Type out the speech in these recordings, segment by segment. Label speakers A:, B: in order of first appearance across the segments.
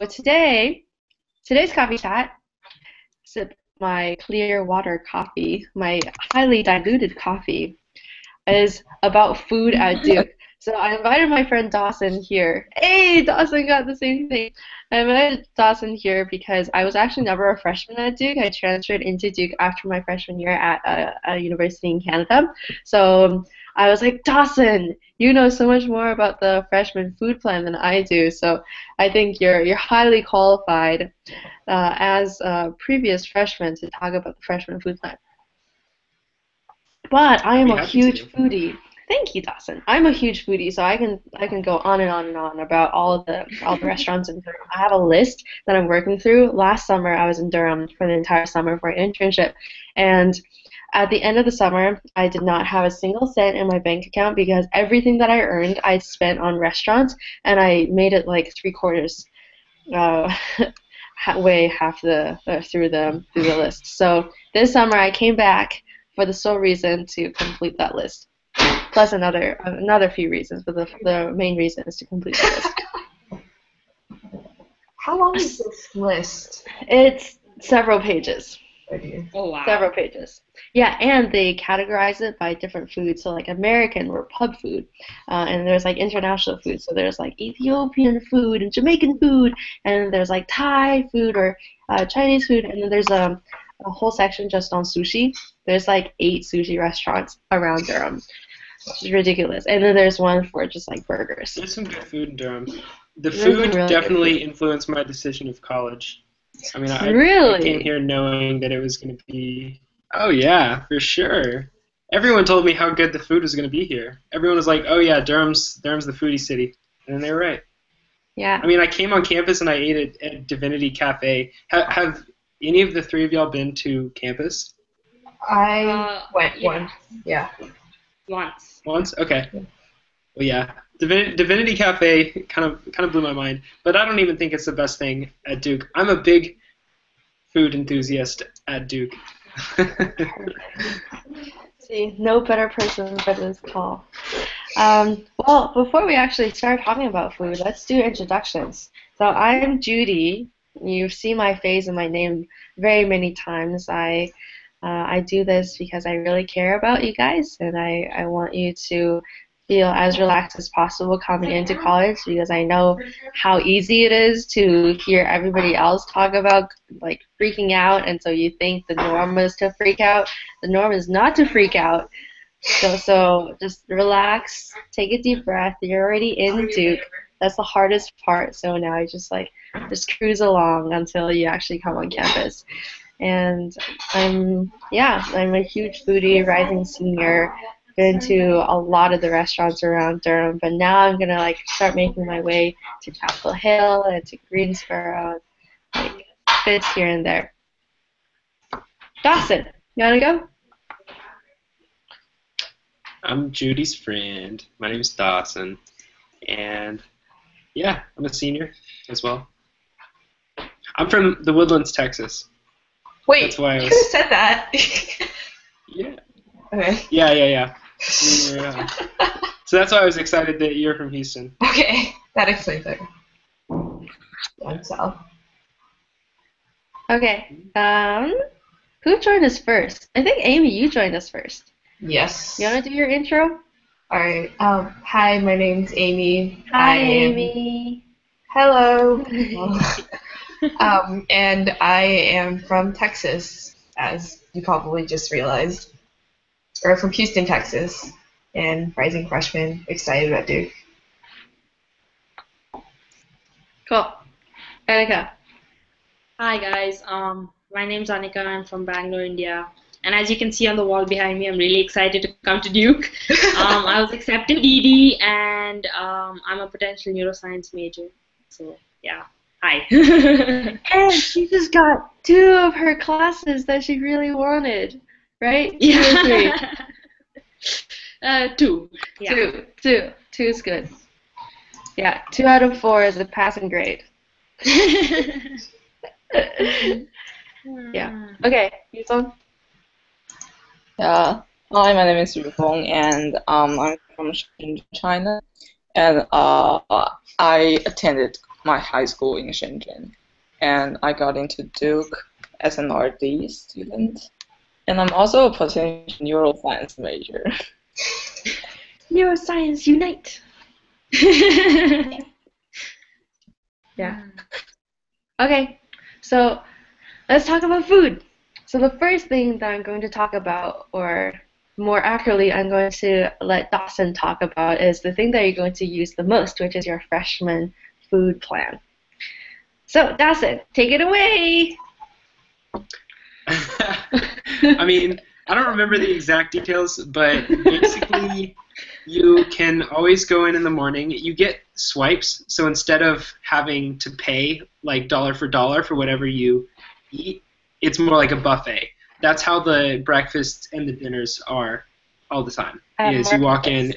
A: But today's coffee chat, sip my clear water coffee, my highly diluted coffee, is about food at Duke. So I invited my friend Dawson here. Hey, Dawson got the same thing. I invited Dawson here because I was actually never a freshman at Duke. I transferred into Duke after my freshman year at a university in Canada. So I was like, Dawson, you know so much more about the freshman food plan than I do. So I think you're highly qualified as a previous freshman to talk about the freshman food plan. But I
B: I'd
A: am
B: be
A: a
B: happy
A: huge
B: to.
A: foodie. Thank you, Dawson. I'm a huge foodie, so I can go on and on and on about all the restaurants in Durham. I have a list that I'm working through. Last summer, I was in Durham for the entire summer for an internship, and at the end of the summer, I did not have a single cent in my bank account because everything that I earned I spent on restaurants, and I made it like three quarters, uh, way half the through the list. So this summer I came back for the sole reason to complete that list, plus another few reasons, but the main reason is to complete the list.
C: How long is this list?
A: It's several pages.
C: Oh dear.
B: Oh wow.
A: Several pages. Yeah, and they categorize it by different foods. So like American or pub food, and there's like international food. So there's like Ethiopian food and Jamaican food, and there's like Thai food or Chinese food, and then there's a whole section just on sushi. There's like 8 sushi restaurants around Durham. It's ridiculous. And then there's one for just like burgers.
B: There's some good food in Durham. The
A: There's some
B: food
A: really good
B: definitely
A: food.
B: influenced my decision of college. I mean, I came
A: Really?
B: here knowing that it was going to be. Oh yeah, for sure. Everyone told me how good the food was going to be here. Everyone was like, "Oh yeah, Durham's the foodie city," and they were right.
A: Yeah.
B: I mean, I came on campus and I ate at Divinity Cafe. Have any of the three of y'all been to campus
C: I went
D: Yeah,
C: once. Yeah.
D: once.
B: once? Okay. Well, yeah. Divinity Cafe kind of blew my mind, but I don't even think it's the best thing at Duke. I'm a big food enthusiast at Duke.
A: See, no better person for this call. Well, before we actually start talking about food, let's do introductions. So I'm Judy. You've seen my face and my name very many times. I do this because I really care about you guys, and I want you to feel as relaxed as possible coming into college because I know how easy it is to hear everybody else talk about like freaking out, and so you think the norm is to freak out. The norm is not to freak out. So just relax, take a deep breath. You're already in Duke. That's the hardest part. So now I just cruise along until you actually come on campus. And I'm a huge foodie, rising senior. Been to a lot of the restaurants around Durham, but now I'm gonna like start making my way to Chapel Hill and to Greensboro, like bits here and there. Dawson, you wanna go?
B: I'm Judy's friend. My name is Dawson, and yeah, I'm a senior as well. I'm from the Woodlands, Texas.
C: Wait,
B: That's why I
C: you could have
B: was.
C: said that.
B: Yeah,
C: Okay.
B: yeah. We were, so that's why I was excited that you're from Houston.
C: Okay, that explains it. Down south.
A: Okay. Who joined us first? I think Amy, you joined us first.
C: Yes.
A: You wanna do your intro?
C: Alright. Hi, my name's Amy.
A: Hi,
C: I am.
A: Amy.
C: Hello. And I am from Texas, as you probably just realized, or from Houston, Texas, and rising freshman, excited about Duke.
A: Cool. Annika.
D: Hi guys, my name's Anika. I'm from Bangalore, India. And as you can see on the wall behind me, I'm really excited to come to Duke. I was accepted ED, and I'm a potential neuroscience major. So yeah, hi.
A: And she just got 2 of her classes that she really wanted, right? 2 or 3.
D: Yeah. Two. Yeah.
A: Two. Two is good. Yeah, 2 out of 4 is a passing grade. Yeah. Okay, Yuzong.
E: Yeah. Hi, my name is Yu Feng, and I'm from Shenzhen, China, and I attended my high school in Shenzhen, and I got into Duke as an RD student. And I'm also a potential neuroscience major.
A: Neuroscience unite. Yeah. Okay, so let's talk about food. So the first thing that I'm going to talk about, or more accurately, I'm going to let Dawson talk about, is the thing that you're going to use the most, which is your freshman food plan. So Dawson, take it away.
B: I mean, I don't remember the exact details, but basically you can always go in the morning. You get swipes, so instead of having to pay like dollar for whatever you eat, it's more like a buffet. That's how the breakfasts and the dinners are all the time. Is you walk in,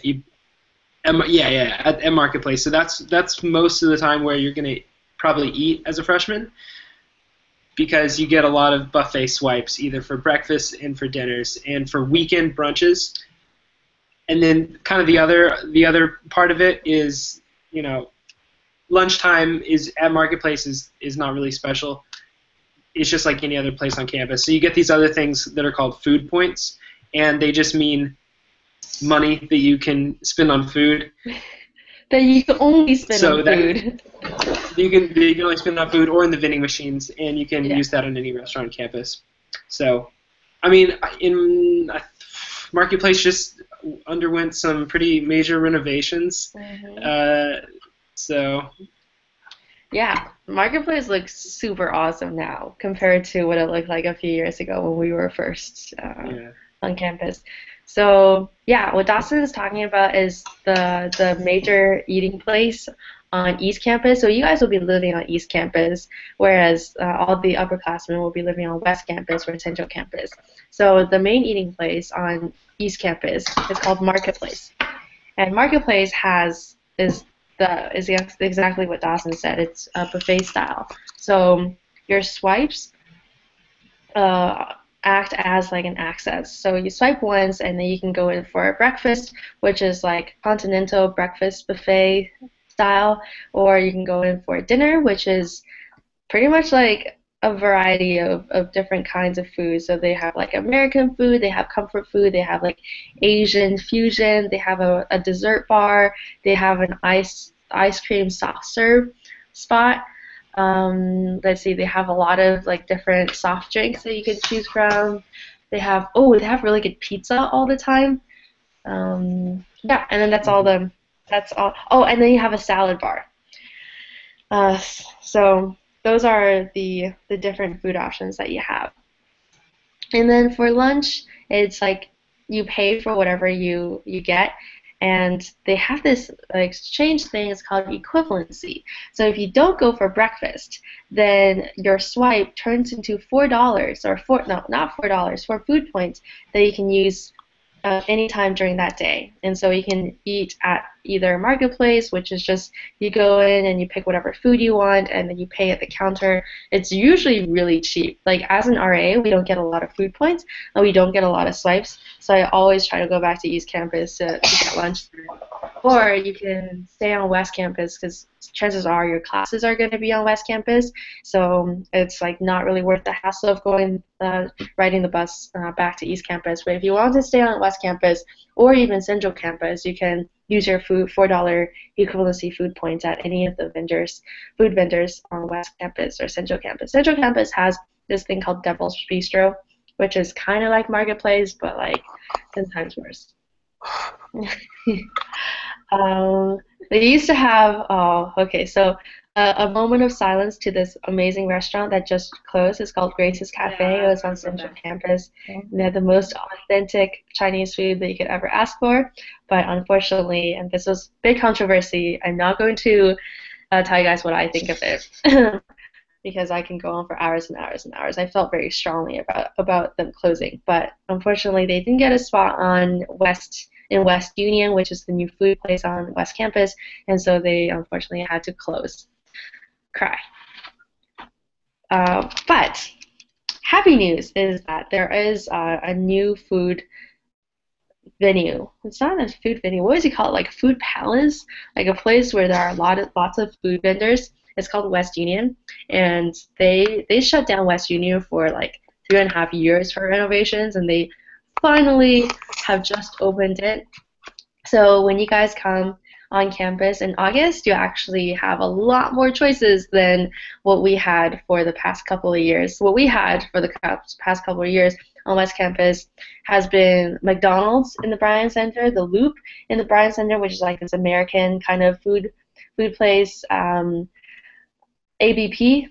B: at Marketplace. So that's most of the time where you're gonna probably eat as a freshman, because you get a lot of buffet swipes, either for breakfast and for dinners and for weekend brunches. And then kind of the other part of it is, lunchtime is at Marketplace is not really special. It's just like any other place on campus. So you get these other things that are called food points, and they just mean money that you can spend on food.
A: That you can only spend on food.
B: You can only spend on food or in the vending machines, and you can use that on any restaurant on campus. So, I mean, Marketplace just underwent some pretty major renovations. So.
A: Yeah, Marketplace looks super awesome now compared to what it looked like a few years ago when we were first on campus. So yeah, what Dawson is talking about is the major eating place on East Campus. So you guys will be living on East Campus, whereas all the upperclassmen will be living on West Campus or Central Campus. So the main eating place on East Campus is called Marketplace, and Marketplace is exactly what Dawson said. It's a buffet style. So your swipes act as like an access. So you swipe once, and then you can go in for a breakfast, which is like continental breakfast buffet style, or you can go in for a dinner, which is pretty much like a variety of different kinds of food. So they have like American food, they have comfort food, they have like Asian fusion, they have a dessert bar, they have an ice cream soft serve spot. Let's see, they have a lot of like different soft drinks that you can choose from. They have really good pizza all the time. Yeah, and then that's all. Oh, and then you have a salad bar. So those are the different food options that you have. And then for lunch, it's like you pay for whatever you get. And they have this exchange thing. It's called equivalency. So if you don't go for breakfast, then your swipe turns into not $4, 4 food points that you can use anytime during that day. And so you can eat at either Marketplace, which is just you go in and you pick whatever food you want, and then you pay at the counter. It's usually really cheap. Like as an RA, we don't get a lot of food points, and we don't get a lot of swipes. So I always try to go back to East Campus to get lunch. Or you can stay on West Campus, because chances are your classes are going to be on West Campus, so it's like not really worth the hassle of going riding the bus back to East Campus. But if you want to stay on West Campus or even Central Campus, you can use your $4 equivalency food points at any of the food vendors on West Campus or Central Campus. Central Campus has this thing called Devil's Bistro, which is kind of like Marketplace, but like 10 times worse. They used to have, a moment of silence to this amazing restaurant that just closed. It's called Grace's Cafe. It was on Central Campus. And they had the most authentic Chinese food that you could ever ask for. But unfortunately, and this was big controversy, I'm not going to tell you guys what I think of it because I can go on for hours and hours and hours. I felt very strongly about them closing. But unfortunately, they didn't get a spot in West Union, which is the new food place on West Campus, and so they unfortunately had to close. Cry. But happy news is that there is a new food venue. It's not a food venue. What does he call it? Like a food palace? Like a place where there are lots of food vendors, It's called West Union, and they shut down West Union for like 3.5 years for renovations, and they finally have just opened it. So when you guys come on campus in August, you actually have a lot more choices than what we had for the past couple of years. What we had for the past couple of years on West Campus has been McDonald's in the Bryan Center, the Loop in the Bryan Center, which is like this American kind of food place, ABP,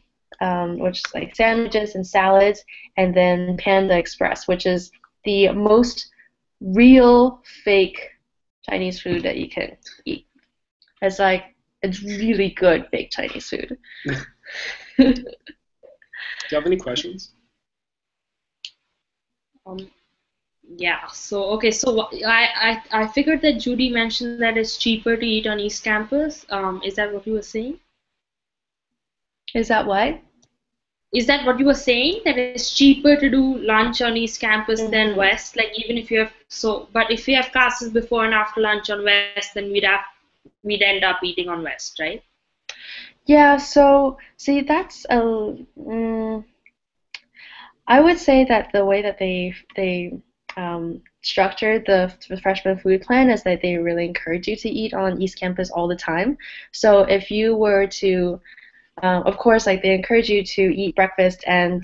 A: which is like sandwiches and salads, and then Panda Express, which is the most real fake Chinese food that you can eat. It's really good fake Chinese food.
B: Do you have any questions?
D: Yeah. So okay. So I figured that Judy mentioned that it's cheaper to eat on East Campus. Is that what you were saying?
A: Is that what?
D: Is that what you were saying? That it's cheaper to do lunch on East Campus than West? Like even if you have but if we have classes before and after lunch on West, then we'd end up eating on West, right?
A: Yeah, so see that's I would say that the way that they structured the freshman food plan is that they really encourage you to eat on East Campus all the time. So if you were to of course, like they encourage you to eat breakfast and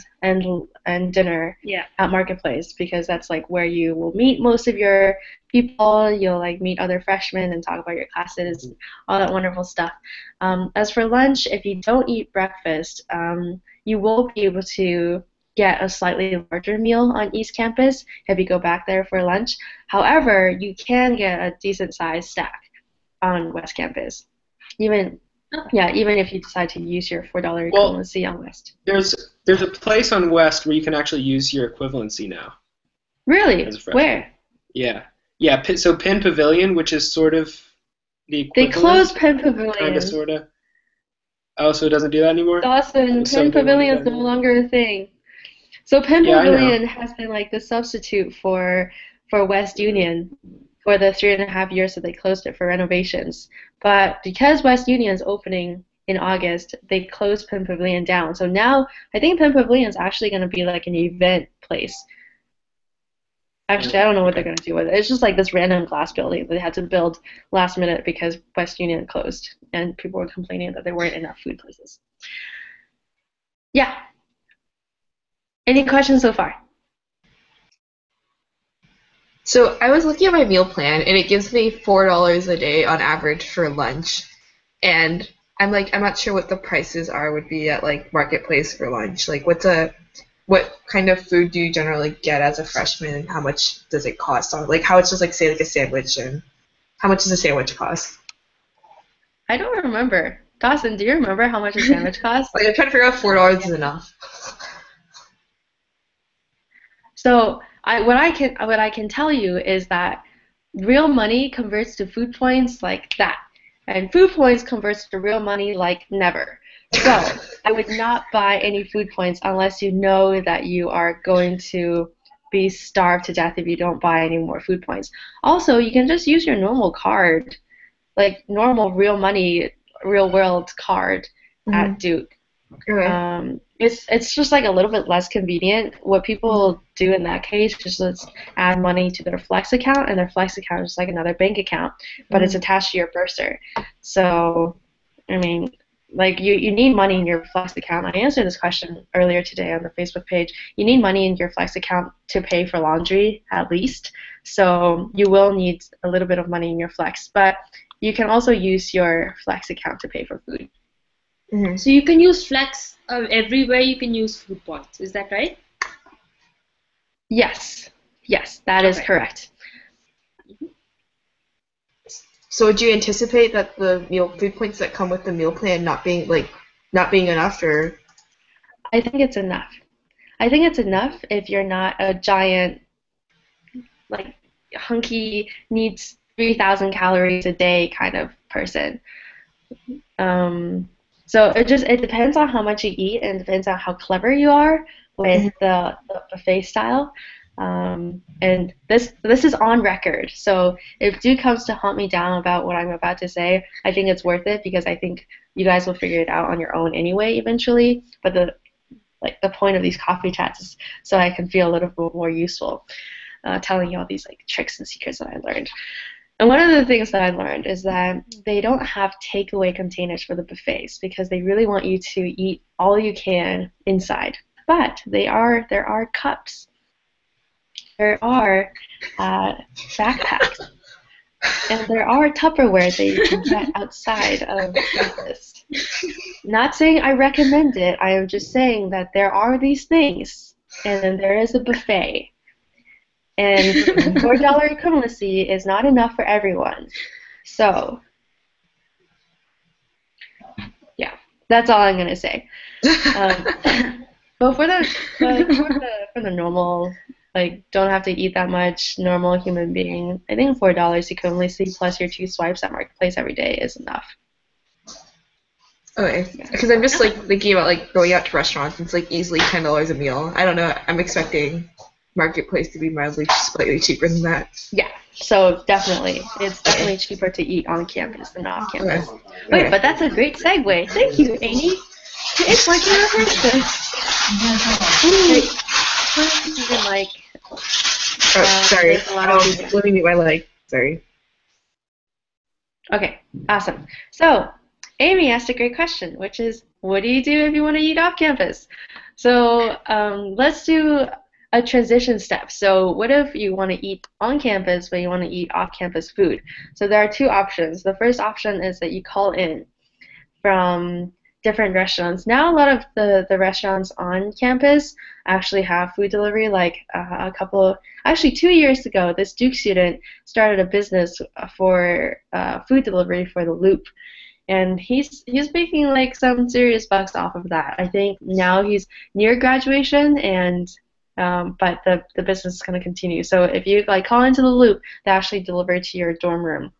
A: dinner at Marketplace because that's like where you will meet most of your people. You'll like meet other freshmen and talk about your classes, all that wonderful stuff. As for lunch, if you don't eat breakfast, you will be able to get a slightly larger meal on East Campus if you go back there for lunch. However, you can get a decent sized stack on West Campus, even if you decide to use your $4 equivalency on West.
B: There's a place on West where you can actually use your equivalency now.
A: Really? Where?
B: Yeah. So Penn Pavilion, which is sort of the equivalent.
A: They closed Penn Pavilion.
B: Kind of, sort of. Oh, so it doesn't do that anymore?
A: Dawson, Penn Pavilion is no longer a thing. So Penn Pavilion has been like the substitute for West Union for the 3.5 years that they closed it for renovations. But because West Union is opening in August, they closed Penn Pavilion down. So now I think Penn Pavilion is actually going to be like an event place. Actually, I don't know what they're going to do with it. It's just like this random glass building that they had to build last minute because West Union closed and people were complaining that there weren't enough food places. Yeah. Any questions so far?
C: So I was looking at my meal plan, and it gives me $4 a day on average for lunch. And I'm not sure what the prices would be at like Marketplace for lunch. Like, what kind of food do you generally get as a freshman, and how much does it cost? Like, how much does like say like a sandwich, and how much does a sandwich cost?
A: I don't remember. Dawson, do you remember how much a sandwich costs?
C: Like, I'm trying to figure out if $4 is enough.
A: So what I can tell you is that real money converts to food points like that, and food points converts to real money like never. So I would not buy any food points unless you know that you are going to be starved to death if you don't buy any more food points. Also, you can just use your normal card, like normal real money, real world card at Duke.
C: Okay.
A: It's just like a little bit less convenient. What people do in that case is just add money to their Flex account, and their Flex account is like another bank account, but it's attached to your bursar. So, I mean, like you need money in your Flex account. I answered this question earlier today on the Facebook page. You need money in your Flex account to pay for laundry at least. So you will need a little bit of money in your Flex, but you can also use your Flex account to pay for food.
C: Mm-hmm.
D: So you can use Flex everywhere. You can use food points. Is that right?
A: Yes, that is correct.
C: So would you anticipate that the food points that come with the meal plan not being enough, or?
A: I think it's enough. I think it's enough if you're not a giant, like hunky, needs 3,000 calories a day kind of person. So it depends on how much you eat, and it depends on how clever you are with the buffet style. And this is on record. So if Duke comes to hunt me down about what I'm about to say, I think it's worth it because I think you guys will figure it out on your own anyway eventually. But the point of these coffee chats is so I can feel a little bit more useful, telling you all these like tricks and secrets that I learned. And one of the things that I learned is that they don't have takeaway containers for the buffets because they really want you to eat all you can inside. But there are cups. There are backpacks. And there are Tupperware that you can get outside of campus. Not saying I recommend it. I am just saying that there are these things, and then there is a buffet. And $4 equivalency is not enough for everyone. So, yeah, that's all I'm gonna say. But for the normal, like, don't have to eat that much, normal human being, I think $4 equivalency plus your 2 swipes at Marketplace every day is enough.
C: Okay, because I'm just like thinking about like going out to restaurants. It's like easily $10 a meal. I don't know. I'm expecting Marketplace to be mildly slightly cheaper than that.
A: Yeah, so definitely, it's definitely cheaper to eat on campus than off campus.
C: Okay.
A: Wait,
C: Okay.
A: but that's a great segue. Thank you, Amy. It's like your hostess. Like,
C: Oh, sorry.
A: there's a lot of people.
C: Let me mute my leg. Sorry.
A: Okay, awesome. So, Amy asked a great question, which is, what do you do if you want to eat off campus? So, let's do a transition step. So, what if you want to eat on campus, but you want to eat off campus food? So, there are 2 options. The first option is that you call in from different restaurants. Now, a lot of the restaurants on campus actually have food delivery. Like actually 2 years ago, this Duke student started a business for food delivery for the Loop, and he's making like some serious bucks off of that. I think now he's near graduation, and but the business is going to continue. So if you like call into the Loop, they actually deliver to your dorm room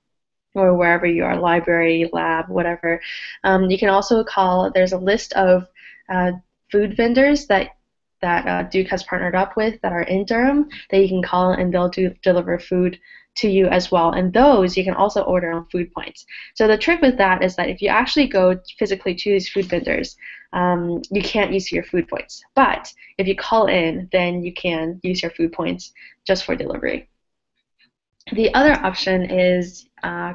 A: or wherever you are, library, lab, whatever. You can also call. There's a list of food vendors that Duke has partnered up with that are in Durham that you can call, and they'll deliver food to you as well. And those you can also order on Food Points. So the trick with that is that if you actually go physically to these food vendors, you can't use your Food Points. But if you call in, then you can use your Food Points just for delivery. The other option is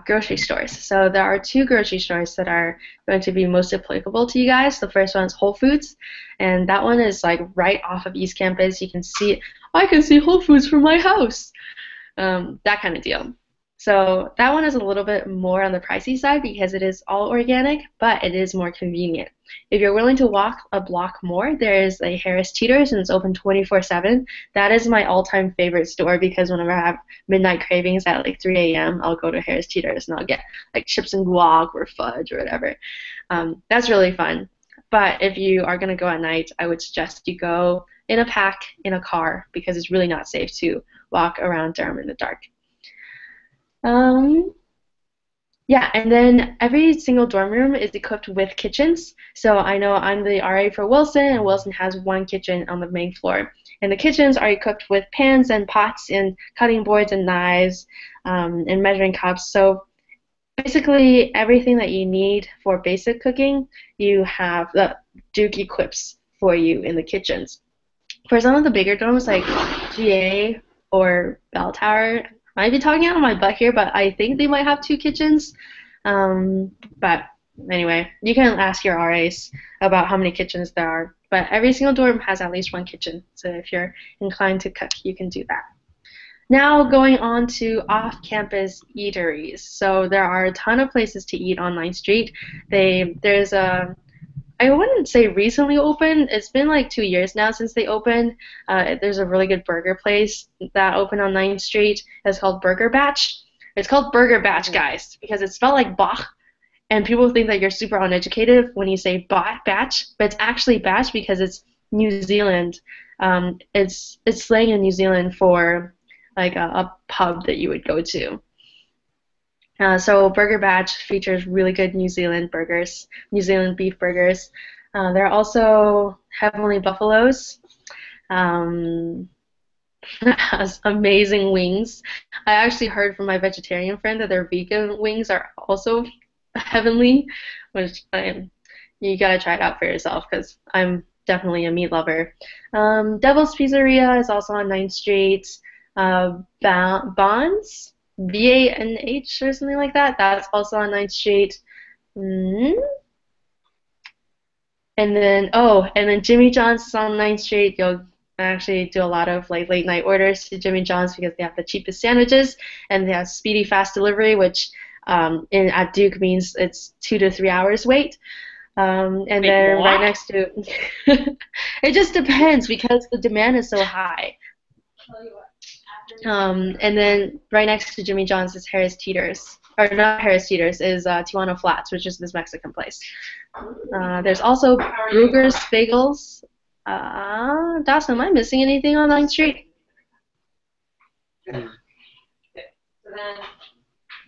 A: grocery stores. So there are 2 grocery stores that are going to be most applicable to you guys. The first one is Whole Foods, and that one is like right off of East Campus. You can see, I can see Whole Foods from my house, that kind of deal. So that one is a little bit more on the pricey side because it is all organic, but it is more convenient. If you're willing to walk a block more, there is a Harris Teeter's, and it's open 24/7. That is my all-time favorite store because whenever I have midnight cravings at like 3 a.m., I'll go to Harris Teeter's and I'll get like chips and guac or fudge or whatever. That's really fun. But if you are going to go at night, I would suggest you go in a pack in a car because it's really not safe to walk around Durham in the dark. Yeah, and then every single dorm room is equipped with kitchens. So I know I'm the RA for Wilson, and Wilson has 1 kitchen on the main floor. And the kitchens are equipped with pans and pots and cutting boards and knives and measuring cups. So basically everything that you need for basic cooking, you have Duke equips for you in the kitchens. For some of the bigger dorms like GA or Bell Tower, I might be talking out of my butt here, but I think they might have 2 kitchens. But anyway, you can ask your RAs about how many kitchens there are. But every single dorm has at least 1 kitchen. So if you're inclined to cook, you can do that. Now going on to off-campus eateries. So there are a ton of places to eat on 9th Street. There's a I wouldn't say recently opened. It's been like 2 years now since they opened. There's a really good burger place that opened on 9th Street. It's called Burger Batch. It's called Burger Batch, guys, because it's spelled like Bach, and people think that you're super uneducated when you say batch, but it's actually batch because it's New Zealand. It's slang in New Zealand for like a pub that you would go to. So Burger Batch features really good New Zealand burgers, New Zealand beef burgers. There are also Heavenly Buffaloes. Has amazing wings. I actually heard from my vegetarian friend that their vegan wings are also heavenly, which you gotta try it out for yourself because I'm definitely a meat lover. Devil's Pizzeria is also on Ninth Street. Bonds, Banh or something like that. That's also on Ninth Street. Mm. And then Jimmy John's is on Ninth Street. You'll actually do a lot of like late night orders to Jimmy John's because they have the cheapest sandwiches and they have speedy fast delivery, which at Duke means it's 2 to 3 hours wait. And
D: Wait,
A: then
D: what?
A: right next to it just depends because the demand is so high. And then right next to Jimmy John's is Harris Teeter's. Or not Harris Teeter's, is Tijuana Flats, which is this Mexican place. There's also Brugger's Bagels. Dawson, am I missing anything on 9th Street?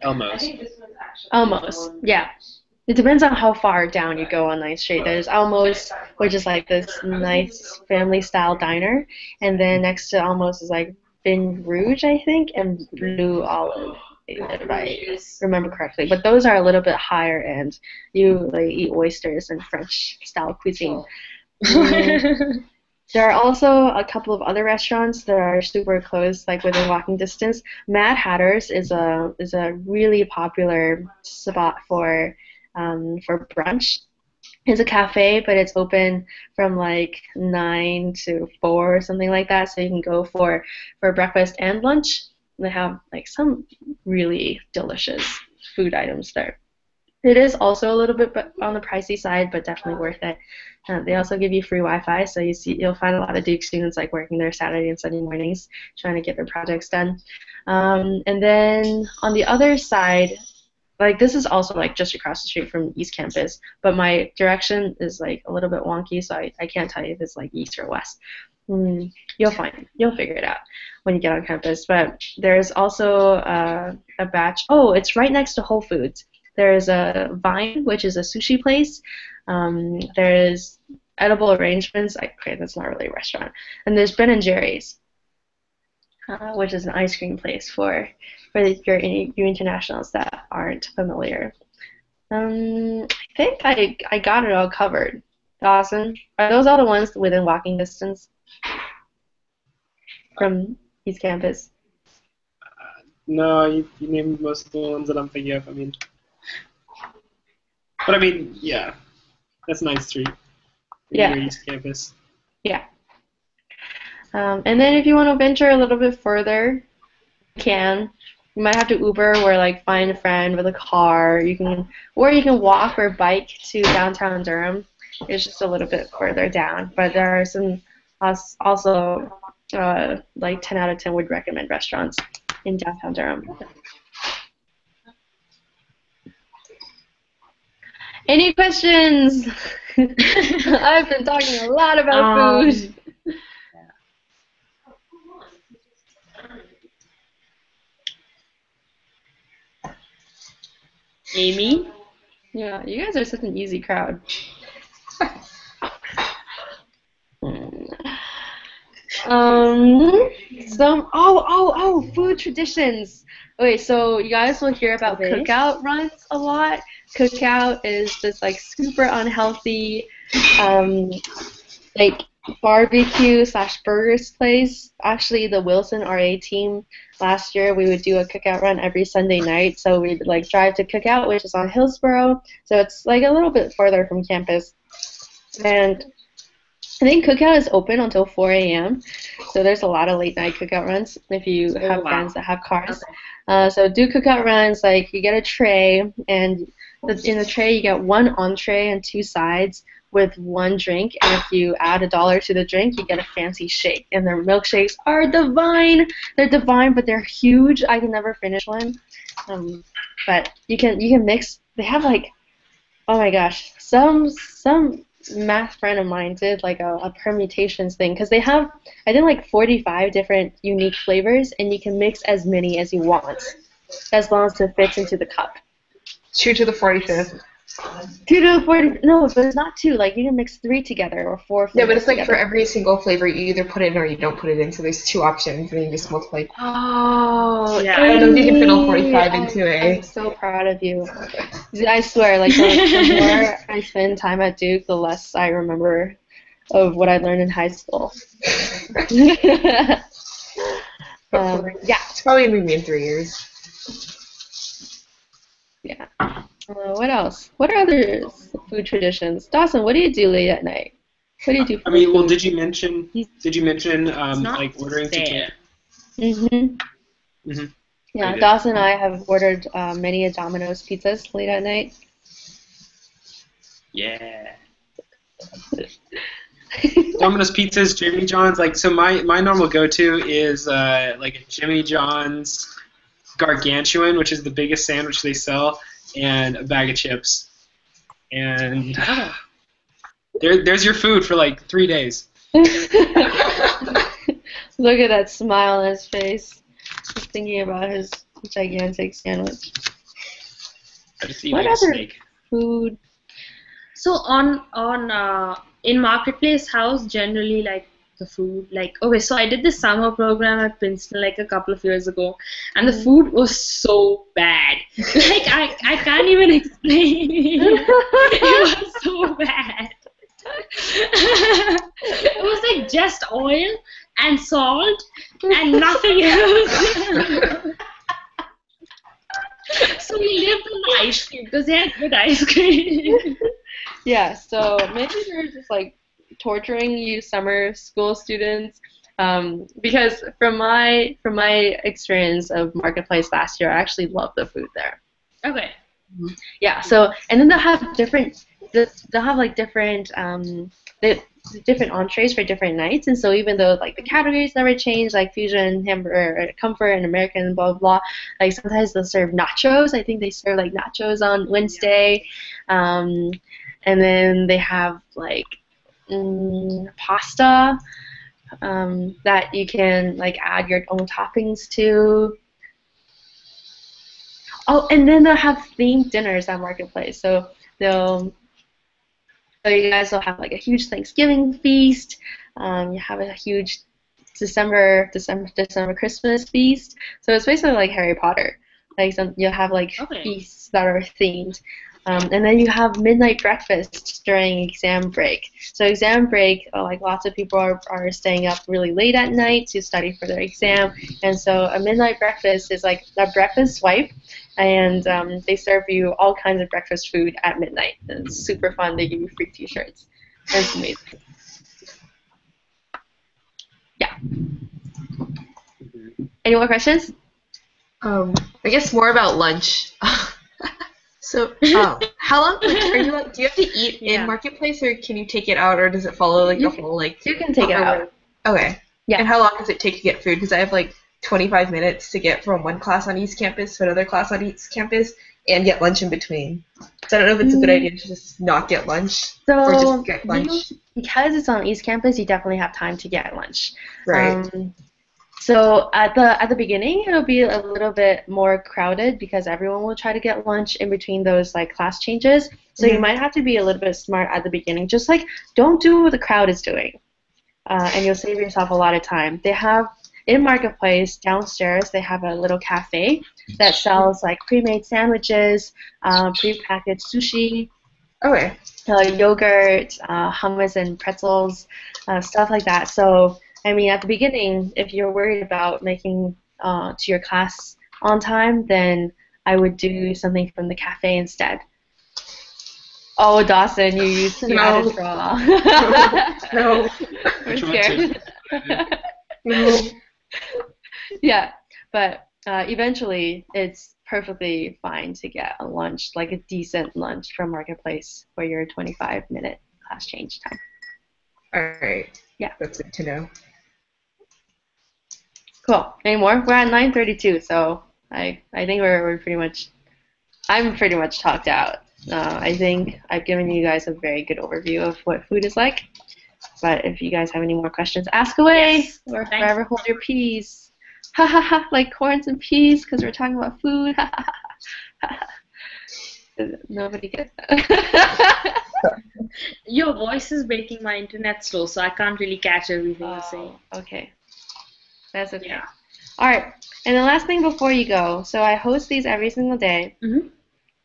B: Almost.
A: Almost, yeah. It depends on how far down you go on 9th Street. There's Almost, which is like this nice family-style diner. And then next to Almost is like Vin Rouge, I think, and Blue Olive, if I remember correctly. But those are a little bit higher end. You like eat oysters and French-style cuisine. There are also a couple of other restaurants that are super close, like within walking distance. Mad Hatter's is a really popular spot for brunch. It's a cafe, but it's open from like 9 to 4 or something like that, so you can go for breakfast and lunch. They have like some really delicious food items there. It is also a little bit on the pricey side, but definitely worth it. They also give you free Wi-Fi, so you'll find a lot of Duke students like working there Saturday and Sunday mornings, trying to get their projects done. And then on the other side, like this is also like just across the street from East Campus, but my direction is like a little bit wonky, so I can't tell you if it's like east or west. You'll figure it out when you get on campus. But there's also a batch. Oh, it's right next to Whole Foods. There's a Vine, which is a sushi place. There's Edible Arrangements. Okay, that's not really a restaurant. And there's Ben & Jerry's, which is an ice cream place for you internationals that aren't familiar. I think I got it all covered. Dawson, are those all the ones within walking distance from East Campus?
B: No, you named most of the ones that I'm thinking of. Yeah, that's 9th Street.
A: Yeah.
B: Near East Campus.
A: Yeah. And then if you want to venture a little bit further, you can. You might have to Uber or like find a friend with a car. You can walk or bike to downtown Durham. It's just a little bit further down, but there are some also like 10 out of 10 would recommend restaurants in downtown Durham. Any questions? I've been talking a lot about food.
D: Amy?
A: Yeah, you guys are such an easy crowd. Food traditions. Okay, so you guys will hear about cookout runs a lot. Cookout is this like super unhealthy, like barbecue/burgers place. Actually, the Wilson RA team last year we would do a cookout run every Sunday night. So we'd like drive to Cookout, which is on Hillsborough. So it's like a little bit further from campus, and I think Cookout is open until 4 a.m. So there's a lot of late night cookout runs if you have friends that have cars. So do cookout runs, like you get a tray, and in the tray you get one entree and 2 sides with 1 drink, and if you add $1 to the drink, you get a fancy shake. And their milkshakes are divine. They're divine, but they're huge. I can never finish one. But you can mix. They have like, oh my gosh, some math friend of mine did like a permutations thing, because they have, I think, like 45 different unique flavors, and you can mix as many as you want, as long as it fits into the cup.
C: True to the 45th.
A: 2 to 40. No, but it's not 2. Like you can mix 3 together or 4
C: Yeah,
A: flavors
C: but it's like for
A: together.
C: every single flavor, you either put it in or you don't put it in. So there's 2 options, and then you just multiply.
A: Oh,
D: Yeah.
C: I don't know if you can fit all 45
A: I'm,
C: into
A: I'm
C: a.
A: so proud of you. I swear, like the more I spend time at Duke, the less I remember of what I learned in high school. Yeah.
C: It's probably gonna be me in 3 years.
A: Yeah. What else? What are other food traditions? Dawson, what do you do late at night? What do you do for
B: I mean, well,
A: food?
B: did you mention
D: It's not
B: like ordering to
D: fair.
B: take?
A: Mm-hmm.
B: Mm-hmm.
A: Yeah,
B: I did.
A: Dawson and I have ordered many a Domino's pizzas late at night.
B: Yeah. Domino's pizzas, Jimmy John's. Like, so my normal go-to is like a Jimmy John's gargantuan, which is the biggest sandwich they sell, and a bag of chips. And there's your food for like 3 days.
A: Look at that smile on his face. Just thinking about his gigantic sandwich.
B: I just eat
A: What
B: like a
A: other
B: snake.
A: food?
D: So in Marketplace, how's generally like the food? Like, okay, so I did this summer program at Princeton like a couple of years ago, and the food was so bad. Like I can't even explain it. It was so bad. It was like just oil and salt and nothing else. So we lived on the ice cream because they had good ice cream.
A: Yeah, so maybe they're just like torturing you summer school students. Because from my experience of Marketplace last year, I actually love the food there.
D: Okay.
A: Yeah, so and then they'll have like different different entrees for different nights, and so even though like the categories never change, like fusion, hamburger, comfort, and American, blah blah blah, like sometimes they'll serve nachos. I think they serve like nachos on Wednesday, and then they have like pasta that you can like add your own toppings to. Oh, and then they'll have themed dinners at Marketplace. So you guys will have like a huge Thanksgiving feast. You have a huge December Christmas feast. So it's basically like Harry Potter. Like you'll have like
D: Okay.
A: feasts that are themed. And then you have midnight breakfast during exam break. So exam break, like lots of people are staying up really late at night to study for their exam. And so a midnight breakfast is like a breakfast swipe, and they serve you all kinds of breakfast food at midnight. And it's super fun. They give you free T-shirts. It's amazing. Yeah. Any more questions?
C: I guess more about lunch. So, how long are you? Do you have to eat
D: Yeah.
C: in Marketplace, or can you take it out, or does it follow like
A: You
C: the whole like?
A: You can take it out.
C: Okay.
A: Yeah.
C: And how long does it take to get food? Because I have like 25 minutes to get from one class on East Campus to another class on East Campus, and get lunch in between. So I don't know if it's a good idea to just not get lunch, or
A: So
C: just get lunch.
A: because it's on East Campus, you definitely have time to get lunch.
C: Right.
A: So at the beginning, it'll be a little bit more crowded because everyone will try to get lunch in between those like class changes. So you might have to be a little bit smart at the beginning. Just like don't do what the crowd is doing, and you'll save yourself a lot of time. They have in Marketplace downstairs. They have a little cafe that sells like pre-made sandwiches, pre-packaged sushi,
C: Okay.
A: yogurt, hummus and pretzels, stuff like that. So, I mean, at the beginning, if you're worried about making to your class on time, then I would do something from the cafe instead. Oh, Dawson, you added straw.
C: No.
A: We're
B: Which one
A: scared.
C: No.
A: Yeah, but eventually it's perfectly fine to get a lunch, like a decent lunch from Marketplace for your 25-minute class change time.
C: All right.
A: Yeah.
C: That's good to know.
A: Cool. Any more? We're at 9:32, so I think we're pretty much. I'm pretty much talked out. I think I've given you guys a very good overview of what food is like. But if you guys have any more questions, ask away,
D: Yes.
A: or
D: Thanks.
A: forever hold your peace. Ha ha ha! Like corns and peas, because we're talking about food. Ha ha ha. Nobody gets that.
D: Your voice is making my internet slow, so I can't really catch everything you're saying.
A: Okay. That's okay.
D: Yeah.
A: All right. And the last thing before you go, so I host these every single day
D: Mhm.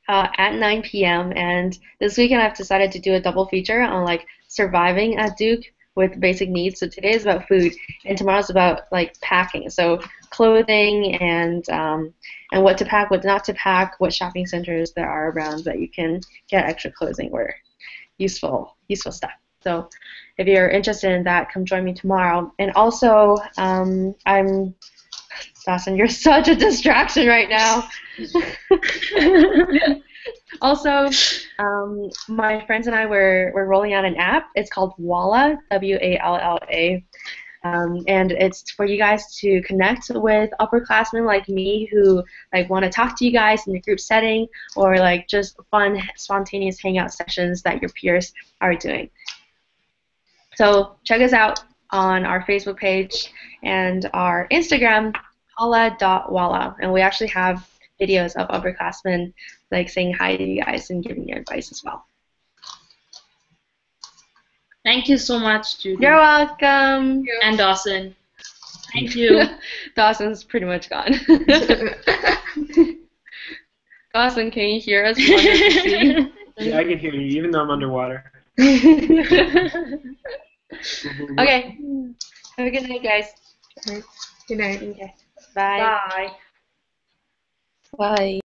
A: at 9 p.m. And this weekend I've decided to do a double feature on like surviving at Duke with basic needs. So today is about food, and tomorrow's about like packing. So clothing and what to pack, what not to pack, what shopping centers there are around that you can get extra clothing or useful stuff. So if you're interested in that, come join me tomorrow. And also, Dawson, you're such a distraction right now. Also, my friends and I were rolling out an app. It's called Walla, Walla. And it's for you guys to connect with upperclassmen like me who like want to talk to you guys in a group setting, or like just fun, spontaneous hangout sessions that your peers are doing. So check us out on our Facebook page and our Instagram, holla.walla, and we actually have videos of upperclassmen like saying hi to you guys and giving you advice as well.
D: Thank you so much, Judy.
A: You're welcome.
D: And Dawson. Thank you.
A: Dawson's pretty much gone. Dawson, can you hear us? Under the sea?
B: Yeah, I can hear you, even though I'm underwater.
A: Okay. Have a good night, guys.
C: Good night.
A: Okay. Bye.
D: Bye.
E: Bye.